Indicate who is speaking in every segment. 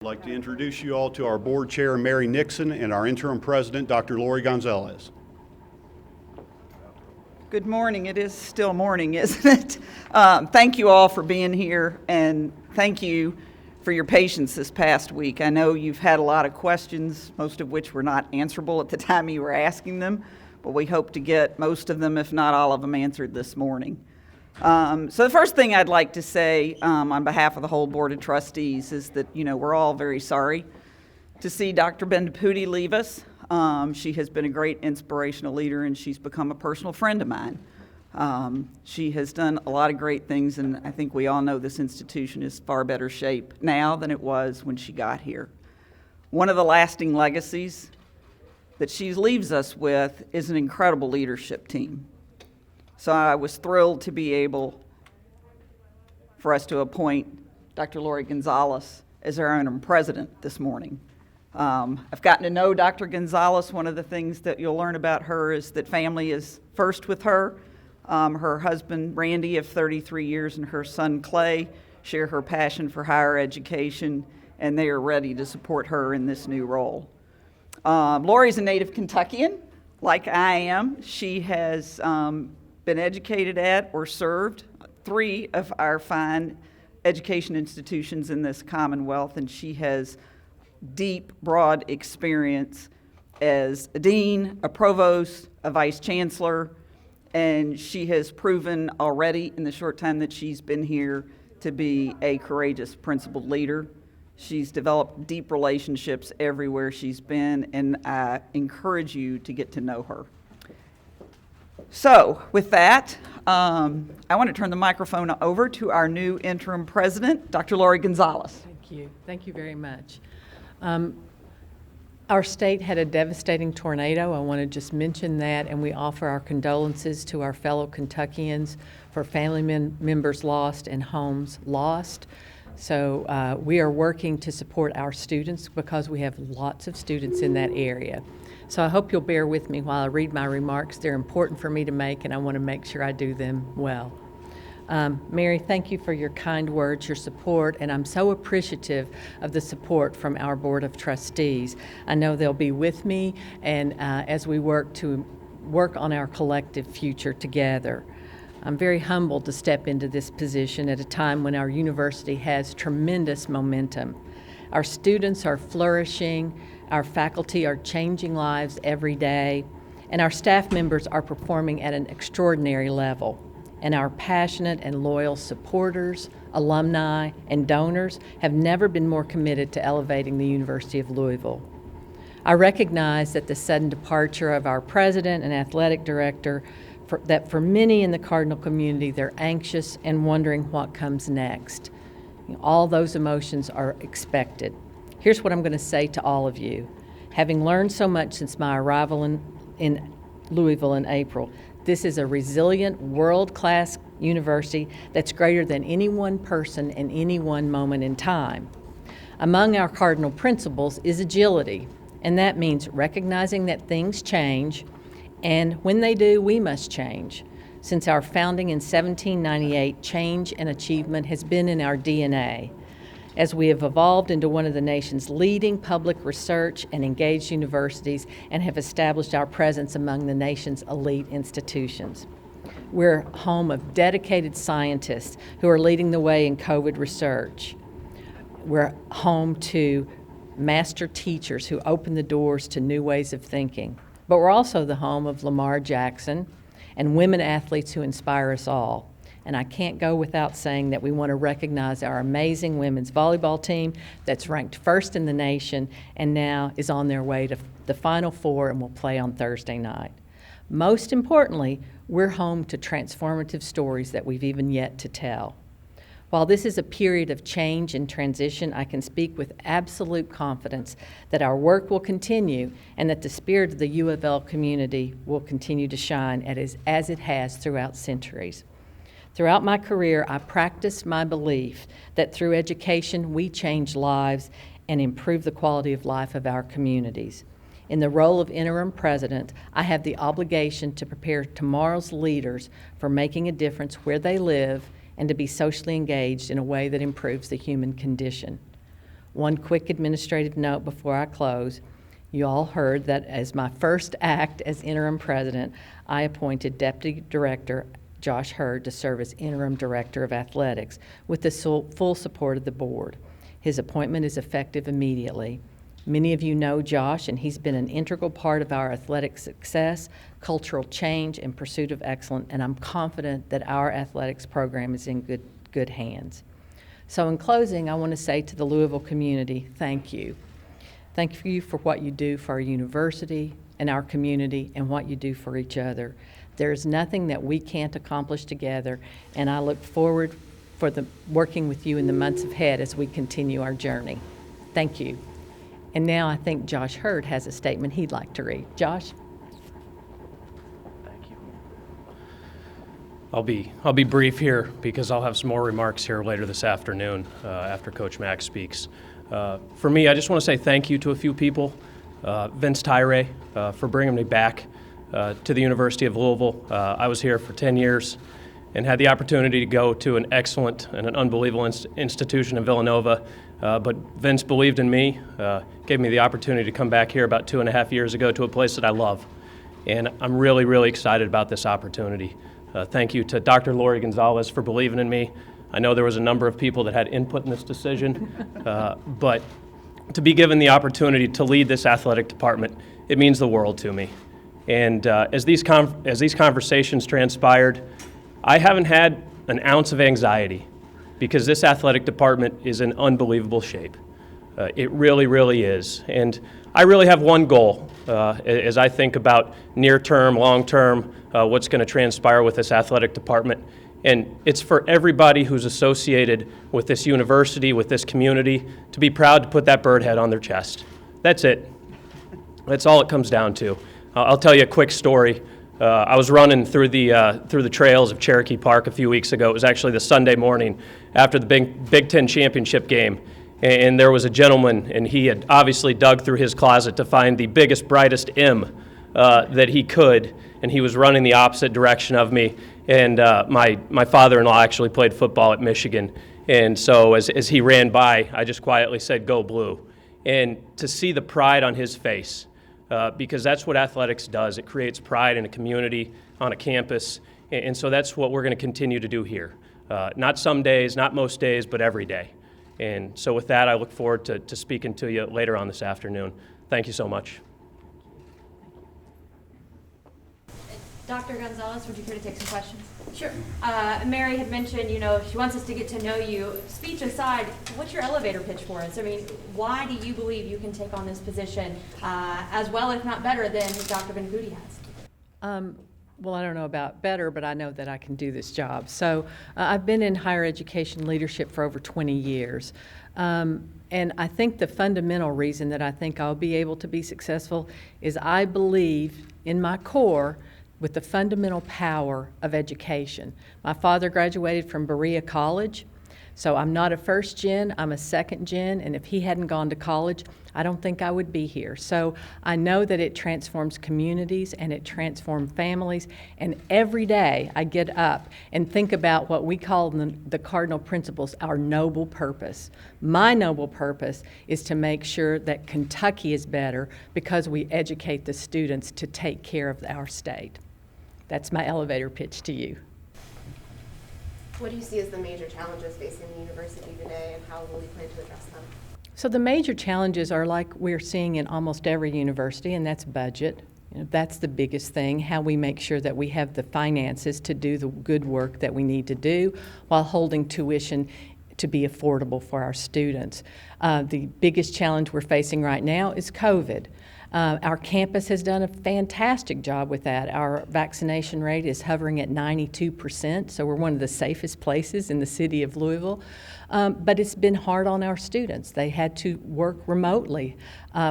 Speaker 1: I'd like to introduce you all to our board chair, Mary Nixon, and our interim president, Dr. Lori Gonzalez.
Speaker 2: Good morning. It is still morning, isn't it? Thank you all for being here, and thank you for your patience this past week. I know you've had a lot of questions, most of which were not answerable at the time you were asking them, but we hope to get most of them, if not all of them, answered this morning. So the first thing I'd like to say on behalf of the whole Board of Trustees is that, we're all very sorry to see Dr. Bendapudi leave us. She has been a great inspirational leader, and she's become a personal friend of mine. She has done a lot of great things, and I think we all know this institution is far better shape now than it was when she got here. One of the lasting legacies that she leaves us with is an incredible leadership team. So I was thrilled to be able for us to appoint Dr. Lori Gonzalez as our interim president this morning. I've gotten to know Dr. Gonzalez. One of the things that you'll learn about her is that family is first with her. Her husband, Randy, of 33 years, and her son, Clay, share her passion for higher education, and they are ready to support her in this new role. Lori's a native Kentuckian, like I am. She has been educated at or served 3 of our fine education institutions in this Commonwealth, and she has deep, broad experience as a dean, a provost, a vice chancellor, and she has proven already in the short time that she's been here to be a courageous, principled leader. She's developed deep relationships everywhere she's been, and I encourage you to get to know her. So, with that, I want to turn the microphone over to our new interim president, Dr. Lori Gonzalez.
Speaker 3: Thank you. Thank you very much. Our state had a devastating tornado. I want to just mention that, and we offer our condolences to our fellow Kentuckians for family members lost and homes lost. So we are working to support our students because we have lots of students in that area. So I hope you'll bear with me while I read my remarks. They're important for me to make, and I want to make sure I do them well. Mary, thank you for your kind words, your support, and I'm so appreciative of the support from our Board of Trustees. I know they'll be with me, and as we work on our collective future together. I'm very humbled to step into this position at a time when our university has tremendous momentum. Our students are flourishing, our faculty are changing lives every day, and our staff members are performing at an extraordinary level. And our passionate and loyal supporters, alumni, and donors have never been more committed to elevating the University of Louisville. I recognize that the sudden departure of our president and athletic director, that for many in the Cardinal community, they're anxious and wondering what comes next. All those emotions are expected. Here's what I'm going to say to all of you. Having learned so much since my arrival in Louisville in April, this is a resilient, world-class university that's greater than any one person in any one moment in time. Among our cardinal principles is agility, and that means recognizing that things change, and when they do, we must change. Since our founding in 1798, change and achievement has been in our DNA. As we have evolved into one of the nation's leading public research and engaged universities and have established our presence among the nation's elite institutions. We're home of dedicated scientists who are leading the way in COVID research. We're home to master teachers who open the doors to new ways of thinking. But we're also the home of Lamar Jackson and women athletes who inspire us all. And I can't go without saying that we want to recognize our amazing women's volleyball team that's ranked first in the nation and now is on their way to the Final Four and will play on Thursday night. Most importantly, we're home to transformative stories that we've even yet to tell. While this is a period of change and transition, I can speak with absolute confidence that our work will continue and that the spirit of the UofL community will continue to shine as it has throughout centuries. Throughout my career, I practiced my belief that through education, we change lives and improve the quality of life of our communities. In the role of interim president, I have the obligation to prepare tomorrow's leaders for making a difference where they live and to be socially engaged in a way that improves the human condition. One quick administrative note before I close. You all heard that as my first act as interim president, I appointed Deputy Director Josh Heird to serve as interim director of athletics with the full support of the board. His appointment is effective immediately. Many of you know Josh, and he's been an integral part of our athletic success, cultural change, and pursuit of excellence, and I'm confident that our athletics program is in good hands. So in closing, I want to say to the Louisville community, thank you. Thank you for what you do for our university and our community and what you do for each other. There's nothing that we can't accomplish together, and I look forward for working with you in the months ahead as we continue our journey. Thank you. And now I think Josh Heird has a statement he'd like to read. Josh?
Speaker 4: Thank you. I'll be brief here because I'll have some more remarks here later this afternoon after Coach Mack speaks. For me, I just want to say thank you to a few people. Vince Tyre for bringing me back to the University of Louisville. I was here for 10 years and had the opportunity to go to an excellent and an unbelievable institution in Villanova. But Vince believed in me, gave me the opportunity to come back here about 2.5 years ago to a place that I love. And I'm really, really excited about this opportunity. Thank you to Dr. Lori Gonzalez for believing in me. I know there was a number of people that had input in this decision, but to be given the opportunity to lead this athletic department, it means the world to me. And as these conversations transpired, I haven't had an ounce of anxiety because this athletic department is in unbelievable shape. It really, really is. And I really have one goal as I think about near-term, long-term, what's going to transpire with this athletic department. And it's for everybody who's associated with this university, with this community, to be proud to put that bird head on their chest. That's it. That's all it comes down to. I'll tell you a quick story. I was running through the trails of Cherokee Park a few weeks ago. It was actually the Sunday morning after the Big Ten championship game. And there was a gentleman, and he had obviously dug through his closet to find the biggest, brightest M that he could. And he was running the opposite direction of me. And my father-in-law actually played football at Michigan. And so as he ran by, I just quietly said, "Go Blue." And to see the pride on his face, because that's what athletics does. It creates pride in a community, on a campus. And so that's what we're going to continue to do here. Not some days, not most days, but every day. And so with that, I look forward to speaking to you later on this afternoon. Thank you so much.
Speaker 5: Dr. Gonzalez, would you care to take some questions? Sure. Mary had mentioned, she wants us to get to know you. Speech aside, what's your elevator pitch for us? I mean, why do you believe you can take on this position as well, if not better, than Dr. Bendapudi has?
Speaker 3: Well, I don't know about better, but I know that I can do this job. So I've been in higher education leadership for over 20 years. And I think the fundamental reason that I think I'll be able to be successful is I believe in my core with the fundamental power of education. My father graduated from Berea College, so I'm not a first gen, I'm a second gen, and if he hadn't gone to college, I don't think I would be here. So I know that it transforms communities and it transforms families, and every day I get up and think about what we call the cardinal principles, our noble purpose. My noble purpose is to make sure that Kentucky is better because we educate the students to take care of our state. That's my elevator pitch to you.
Speaker 6: What do you see as the major challenges facing the university today, and how will you plan to address them?
Speaker 3: So the major challenges are like we're seeing in almost every university, and that's budget. That's the biggest thing, how we make sure that we have the finances to do the good work that we need to do while holding tuition to be affordable for our students. The biggest challenge we're facing right now is COVID. Our campus has done a fantastic job with that. Our vaccination rate is hovering at 92%, so we're one of the safest places in the city of Louisville. But it's been hard on our students. They had to work remotely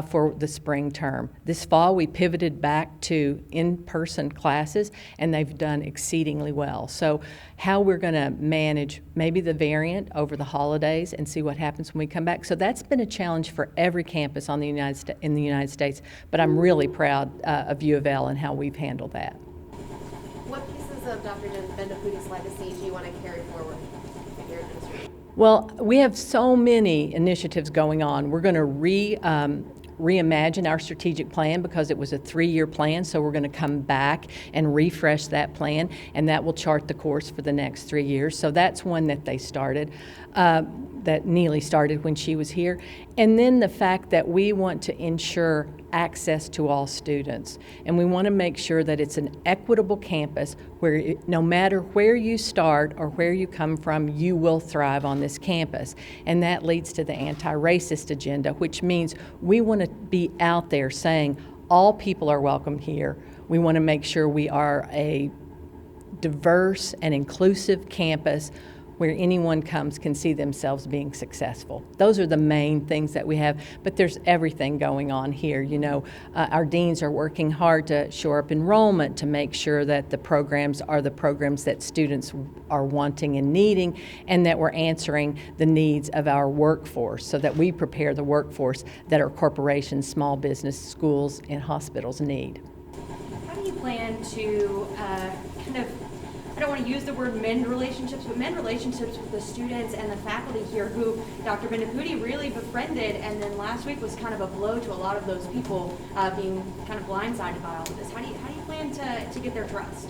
Speaker 3: for the spring term. This fall, we pivoted back to in-person classes, and they've done exceedingly well. So how we're going to manage maybe the variant over the holidays and see what happens when we come back. So that's been a challenge for every campus in the United States, but I'm really proud of UofL and how we've handled that.
Speaker 6: What pieces of Dr. Bendapudi's legacy do you want to carry forward in your administration?
Speaker 3: Well, we have so many initiatives going on. We're going to reimagine our strategic plan because it was a 3-year plan, so we're going to come back and refresh that plan, and that will chart the course for the next 3 years. So that's one that they started, that Neeli started when she was here. And then the fact that we want to ensure access to all students, and we want to make sure that it's an equitable campus where no matter where you start or where you come from, you will thrive on this campus. And that leads to the anti-racist agenda, which means we want to be out there saying all people are welcome here. We want to make sure we are a diverse and inclusive campus where anyone comes can see themselves being successful. Those are the main things that we have, but there's everything going on here. You know, our deans are working hard to shore up enrollment, to make sure that the programs are the programs that students are wanting and needing, and that we're answering the needs of our workforce so that we prepare the workforce that our corporations, small business, schools, and hospitals need.
Speaker 5: How do you plan to kind of, I don't want to use the word mend relationships, but mend relationships with the students and the faculty here who Dr. Bendapudi really befriended, and then last week was kind of a blow to a lot of those people being kind of blindsided by all of this. How do you plan to get their trust?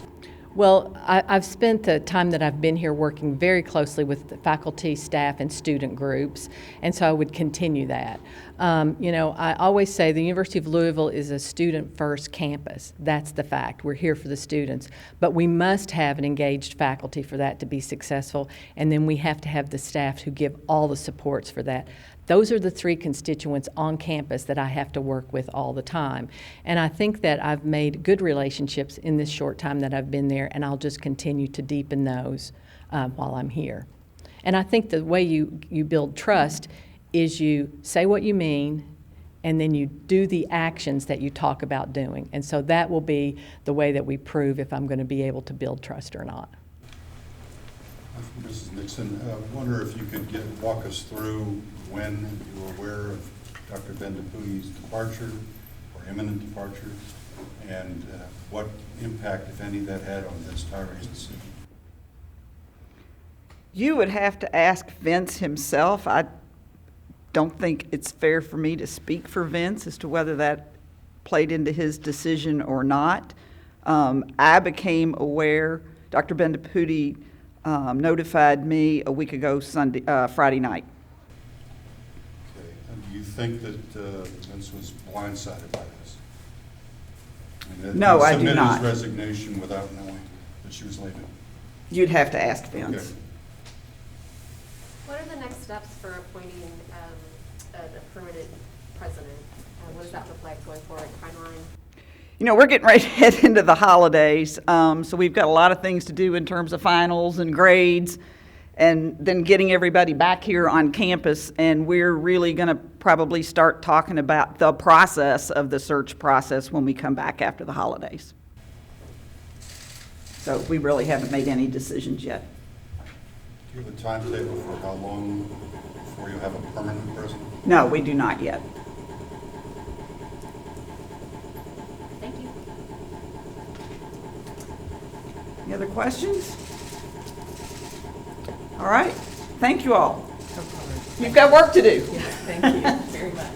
Speaker 3: Well, I've spent the time that I've been here working very closely with the faculty, staff, and student groups, and so I would continue that. You know, I always say the University of Louisville is a student-first campus. That's the fact. We're here for the students. But we must have an engaged faculty for that to be successful, and then we have to have the staff who give all the supports for that. Those are the 3 constituents on campus that I have to work with all the time. And I think that I've made good relationships in this short time that I've been there, and I'll just continue to deepen those while I'm here. And I think the way you build trust is you say what you mean, and then you do the actions that you talk about doing. And so that will be the way that we prove if I'm going to be able to build trust or not.
Speaker 1: Mrs. Nixon, I wonder if you could walk us through when you were aware of Dr. Bendapudi's departure or imminent departure, and what impact, if any, that had on Vince Tyree's decision.
Speaker 2: You would have to ask Vince himself. I don't think it's fair for me to speak for Vince as to whether that played into his decision or not. I became aware, Dr. Bendapudi notified me a week ago Friday night.
Speaker 1: Okay. And do you think that Vince was blindsided by this? I mean,
Speaker 2: No, I do
Speaker 1: submitted
Speaker 2: not.
Speaker 1: his resignation without knowing that she was leaving.
Speaker 2: You'd have to ask Vince.
Speaker 1: Okay.
Speaker 6: What are the next steps for appointing a permanent president? What does that look like going forward, timeline?
Speaker 2: You know, we're getting ready to head into the holidays, so we've got a lot of things to do in terms of finals and grades, and then getting everybody back here on campus, and we're really going to probably start talking about the process of the search process when we come back after the holidays. So we really haven't made any decisions yet.
Speaker 1: Do you have a timetable for how long before you have a permanent president?
Speaker 2: No, we do not yet.
Speaker 5: Thank you.
Speaker 2: Any other questions? All right, thank you all. You've got work to do.
Speaker 3: Thank you very much.